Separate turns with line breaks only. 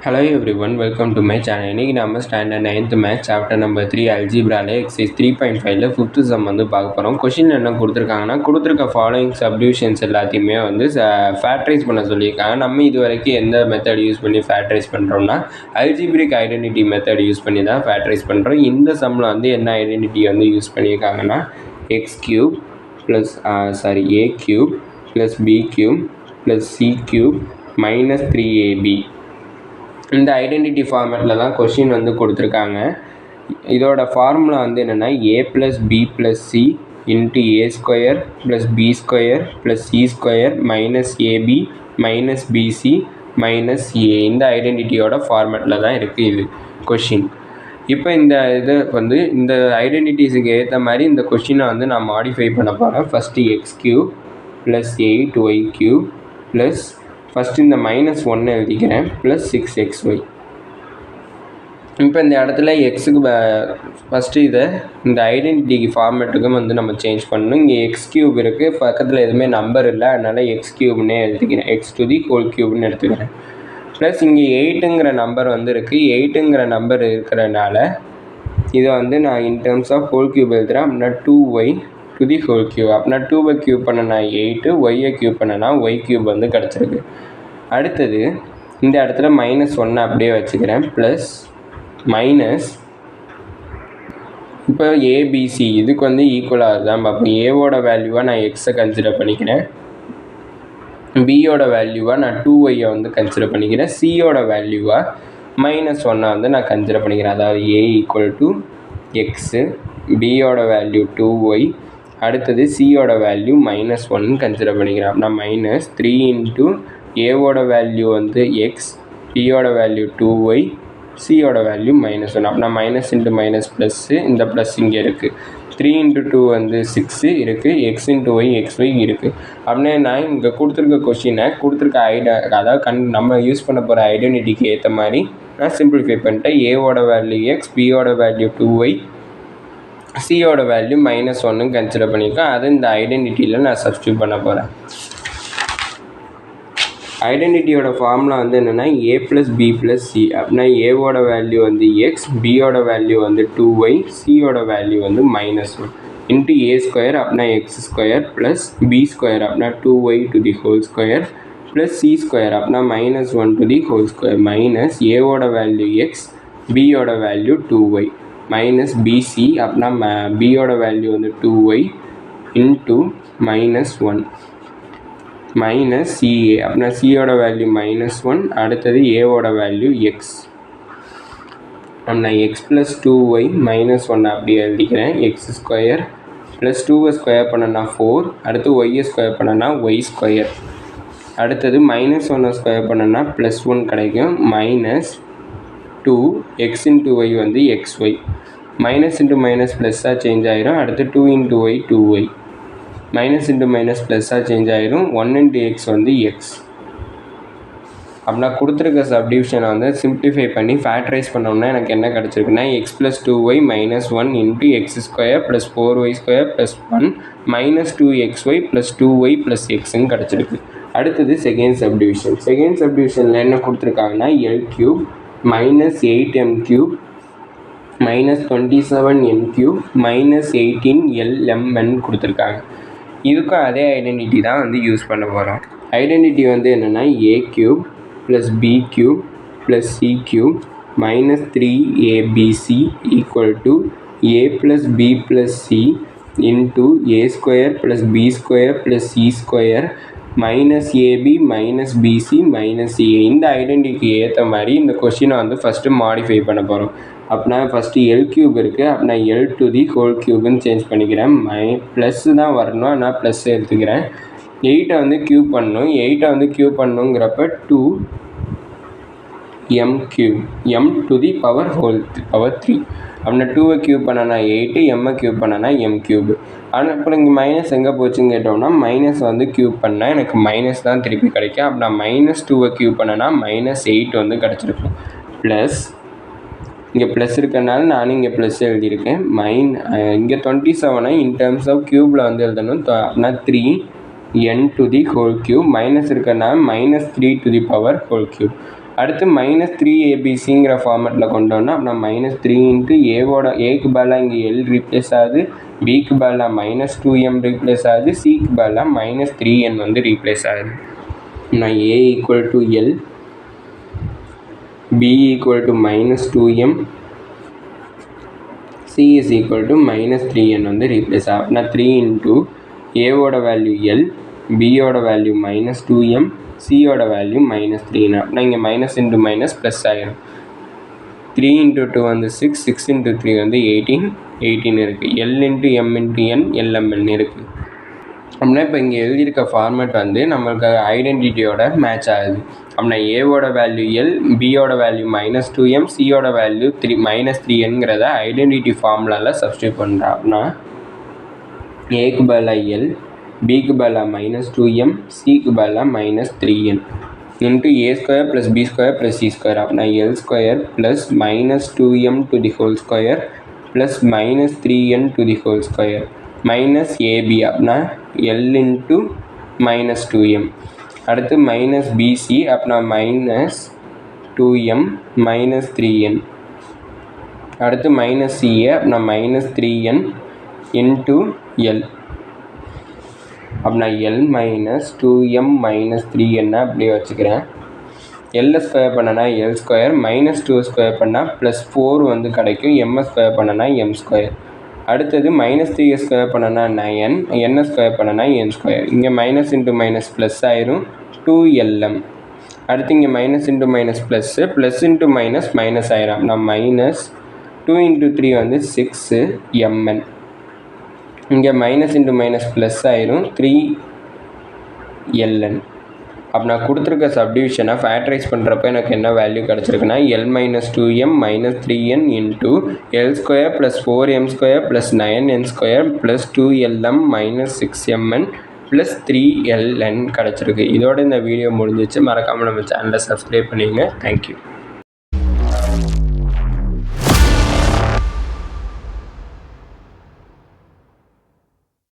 Hello everyone, welcome to my channel. இன்னைக்கு நம்ம standard 9th maths chapter number 3 அல்ஜிப்ரால exercise 3.5ல 5th சம் வந்து பார்க்க போகிறோம். கொஷின் என்ன கொடுத்துருக்காங்கன்னா, கொடுத்துருக்க ஃபாலோயிங் சப்டிவிஷன்ஸ் எல்லாத்தையுமே வந்து ஃபேக்டரைஸ் பண்ண சொல்லியிருக்காங்க. நம்ம இது வரைக்கும் எந்த மெத்தட் யூஸ் பண்ணி ஃபேக்டரைஸ் பண்ணுறோம்னா, அல்ஜிப்ரிக் ஐடென்டிட்டி மெத்தட் யூஸ் பண்ணி தான் ஃபேக்டரைஸ் பண்ணுறோம். இந்த சம்மில் வந்து என்ன ஐடென்டிட்டி வந்து யூஸ் பண்ணியிருக்காங்கன்னா, x cube plus a cube plus b cube plus c cube minus 3ab இந்த ஐடென்டிட்டி ஃபார்மேட்டில் தான் கொஷின் வந்து கொடுத்துருக்காங்க. இதோட ஃபார்முலா வந்து என்னென்னா a plus b plus c into a square plus b square plus c square minus ab minus bc minus a. இந்த ஐடென்டிட்டியோட ஃபார்மேட்டில் தான் இருக்குது இது கொஷின். இப்போ இந்த இது வந்து இந்த ஐடென்டிட்டிஸுக்கு ஏற்ற மாதிரி இந்த கொஷினை வந்து நான் மாடிஃபை பண்ண போகிறேன். First X cube plus 8y cube plus first இந்த -1 எழுதிக்கிறேன் ப்ளஸ் 6xy. இப்போ இந்த இடத்துல எக்ஸுக்கு ஃபஸ்ட்டு இந்த ஐடென்டிட்டிக்கு ஃபார்மேட்டுக்கும் வந்து நம்ம சேஞ்ச் பண்ணணும். இங்கே எக்ஸ் கியூப் இருக்குது, பக்கத்தில் எதுவுமே நம்பர் இல்லை, அதனால் எக்ஸ் கியூப்னே எழுதிக்கிறேன். எக்ஸ் டு தி ஹோல் கியூப்னு எடுத்துக்கிறேன். ப்ளஸ் இங்கே 8ங்கிற நம்பர் வந்து இருக்குது. 8ங்கிற நம்பர் இருக்கிறனால இதை வந்து நான் in terms of whole cube எழுதுகிறேன். அப்படின்னா 2y to the whole cube. அப்படின்னா 2y கியூப் பண்ணனா 8, ஒய்யை கியூப் பண்ணனா ஒய் கியூப் வந்து கிடச்சிருக்கு. அடுத்தது இந்த இடத்துல -1 அப்படியே வச்சுக்கிறேன் ப்ளஸ் மைனஸ் இப்போ ஏபிசி இதுக்கு வந்து ஈக்குவலாக தான் பார்ப்போம். ஏவோட வேல்யூவாக நான் எக்ஸை கன்சிடர் பண்ணிக்கிறேன், பியோட வேல்யூவாக நான் 2ஒய்யை வந்து கன்சிடர் பண்ணிக்கிறேன், சியோட வேல்யூவாக -1 வந்து நான் கன்சிடர் பண்ணிக்கிறேன். அதாவது ஏ ஈக்குவல் டு எக்ஸு, பியோட வேல்யூ 2ஒய், அடுத்தது சியோட வேல்யூ -1 கன்சிடர் பண்ணிக்கிறேன். அப்படின்னா -3 இன்ட்டு ஏவோட வேல்யூ வந்து எக்ஸ், பியோட வேல்யூ 2ஒய், சியோட வேல்யூ -1. அப்படின்னா மைனஸ் இன்ட்டு மைனஸ் ப்ளஸ்ஸு, இந்த ப்ளஸ் இங்கே இருக்குது. 3 இன்ட்டு 2 வந்து 6 இருக்குது, எக்ஸ் இன்ட்டு ஒய் எக்ஸ்ஒய் இருக்குது. அப்படின்னா நான் இங்கே கொடுத்துருக்க கொஷினை கொடுத்துருக்க அதாவது நம்ம யூஸ் பண்ண போகிற ஐடென்டிட்டிக்கு ஏற்ற மாதிரி நான் சிம்பிளிஃபை பண்ணிட்டேன். ஏவோட வேல்யூ எக்ஸ், பியோட வேல்யூ 2ஒய், சியோட வேல்யூ -1 கன்சிடர் பண்ணியிருக்கேன். அது இந்த ஐடென்டிட்டியில் நான் சப்ஸ்டியூட் பண்ண போகிறேன். ஐடென்டிட்டியோட ஃபார்முலா வந்து என்னென்னா a plus b plus C. அப்படின்னா ஏவோட வேல்யூ வந்து எக்ஸ், பியோட வேல்யூ வந்து 2ஒய், சியோட வேல்யூ வந்து -1 இன்ட்டு ஏ ஸ்கொயர் அப்படின்னா x square plus b square அப்படின்னா two y to the whole square plus c square அப்படின்னா -1 to the whole square minus ஏவோட வேல்யூ எக்ஸ், பியோட வேல்யூ 2ஒய் மைனஸ் பிசி அப்படின்னா பியோட வேல்யூ வந்து 2ஒய் இன்ட்டு -1 மைனஸ் சிஏ அப்படின்னா சியோட வேல்யூ -1, அடுத்தது ஏவோட வேல்யூ எக்ஸ். அப்படின்னா எக்ஸ் ப்ளஸ் 2ஒய் -1 அப்படி எழுதிக்கிறேன். எக்ஸ் ஸ்கொயர் ப்ளஸ் 2வை ஸ்கொயர் பண்ணனா 4, அடுத்து ஒய்யை ஸ்கொயர் பண்ணனா ஒய் ஸ்கொயர், அடுத்தது -1 ஸ்கொயர் பண்ணனா +1 கிடைக்கும். -2 எக்ஸ் இன்ட்டு ஒய் வந்து எக்ஸ்ஒய், மைனஸ் இன்ட்டு மைனஸ் ப்ளஸ்ஸாக சேஞ்ச் ஆகிரும். அடுத்து 2 into y two y, minus into minus ப்ளஸ்ஸாக சேஞ்ச் ஆகிரும். 1 இன்ட்டு எக்ஸ் வந்து எக்ஸ். அப்படின்னா கொடுத்துருக்க சப்டிவிஷனை வந்து சிம்பிளிஃபை பண்ணி ஃபேக்டரைஸ் பண்ணோம்னா எனக்கு என்ன கிடச்சிருக்குன்னா x plus two y -1 into x square plus 4ஒய் square plus 1 -2xy plus two y plus எக்ஸுன்னு கிடச்சிருக்கு. அடுத்தது செகண்ட் சப்டிவிஷன். செகண்ட் சப்டிவிஷனில் என்ன கொடுத்துருக்காங்கன்னா L cube -8m cube -27n cube -18lmn கொடுத்துருக்காங்க. இதுக்கும் அதே ஐடென்டிட்டி தான் வந்து யூஸ் பண்ண போகிறோம். ஐடென்டிட்டி வந்து என்னென்னா a cube plus b cube plus c cube -3abc equal to a plus b plus c into a square plus b square plus c square -ab minus bc minus a. இந்த ஐடென்டிட்டிக்கு ஏற்ற மாதிரி இந்த கொஷினை வந்து first modify பண்ண போகிறோம். அப்படின்னா ஃபஸ்ட்டு எல் கியூப் இருக்குது, அப்படின்னா எல் டு தி ஹோல் கியூப்னு சேஞ்ச் பண்ணிக்கிறேன். ப்ளஸ்ஸு தான் வரணும், ஆனால் ப்ளஸ் எடுத்துக்கிறேன். 8ஐ வந்து கியூப் பண்ணணும். 8ஐ வந்து கியூப் பண்ணணுங்கிறப்ப 2m cube, m to the power 3. அப்படின்னா 2ஐ கியூப் பண்ணனா 8, m கியூப் பண்ணனா m கியூப். ஆனால் அப்புறம் இங்கே மைனஸ் எங்கே போச்சுன்னு கேட்டோம்னா மைனஸ் வந்து கியூப் பண்ணால் எனக்கு மைனஸ் தான் திருப்பி கிடைக்கும். அப்படின்னா -2ஐ கியூப் பண்ணனா -8 வந்து கிடச்சிருக்கும். ப்ளஸ் இங்கே ப்ளஸ் இருக்கிறனால நானும் இங்கே ப்ளஸ் எழுதியிருக்கேன். இங்கே 27ஐ இன் டேர்ம்ஸ் ஆஃப் க்யூப்பில் வந்து எழுதணும். அப்படின்னா 3n to the whole cube, minus இருக்கிறனால -3 to the power whole cube. அடுத்து -3abcங்கிற ஃபார்மேட்டில் கொண்டு வந்தோம்னா அப்படின்னா -3 இன்ட்டு ஏக்கு பதிலாக இங்கே எல் ரீப்ளேஸ் ஆகுது, பிக்கு பதிலாக -2m ரீப்ளேஸ் ஆகுது, சிக்கு பதிலாக -3n வந்து ரீப்ளேஸ் ஆகுது. நான் a equal to L, b equal to -2m, c is equal to -3n வந்து ரீப்ளேஸ் ஆகும். அப்படின்னா 3 இன்ட்டு ஏவோட வேல்யூ எல், பியோட வேல்யூ -2m, சியோட வேல்யூ -3n. அப்படின்னா இங்கே மைனஸ் இன்ட்டு மைனஸ் ப்ளஸ் ஆகிடும். 3 இன்ட்டு 2 வந்து 6, 6 இன்ட்டு 3 வந்து 18 இருக்குது. L into M into n LMN இருக்குது. அப்படின்னா இப்போ இங்கே எழுதியிருக்க ஃபார்மேட் வந்து நம்மளுக்கு ஐடென்டிட்டியோட மேட்ச் ஆகுது. அப்படின்னா ஏவோட வேல்யூ எல், பியோட வேல்யூ -2m, சியோட வேல்யூ -3nங்கிறத ஐடென்டிட்டி ஃபார்முலாவில் சப்ஸ்டியூட் பண்ணுறோம். அப்படின்னா ஏக்கு பதிலாக எல், பிக்கு பதிலாக -2m, சிக்கு பதிலாக -3n into a² + b² + c². அப்படின்னா l² + -2m to the whole square + -3n to the whole square minus AB. அப்படின்னா எல் இன்ட்டு -2m. அடுத்து -bc. அப்படின்னா -2m -3n. அடுத்து -ca. அப்படின்னா -3n இன்ட்டு எல். அப்படின்னா எல் -2m -3n அப்படியே வச்சுக்கிறேன். எல்லை ஸ்கொயர் பண்ணனா l², -2 பண்ணால் +4 வந்து கிடைக்கும். m² பண்ணனா m². அடுத்தது -3 ஸ்கொயர் பண்ணனா 9, n ஸ்கொயர் பண்ணனா n². இங்கே மைனஸ் இன்ட்டு மைனஸ் ப்ளஸ் ஆயிரும், 2lm. அடுத்து இங்கே minus into minus plus, plus into minus minus ஆயிரும். நான் -2 இன்ட்டு 3 வந்து 6mn. இங்கே மைனஸ் இன்ட்டு மைனஸ் ப்ளஸ் ஆயிரும், 3ln. அப்போ நான் கொடுத்துருக்க சப்டிவிஷனை ஃபேக்டரைஸ் பண்ணுறப்ப எனக்கு என்ன value கிடச்சிருக்குன்னா l -2m -3n into l² + 4m² + 9n² + 2lm -6mn + 3ln கிடச்சிருக்கு. இதோட இந்த வீடியோ முடிஞ்சிச்சு. மறக்காமல் நம்ம சேனலை சப்ஸ்கிரைப் பண்ணிடுங்க. தேங்க்யூ.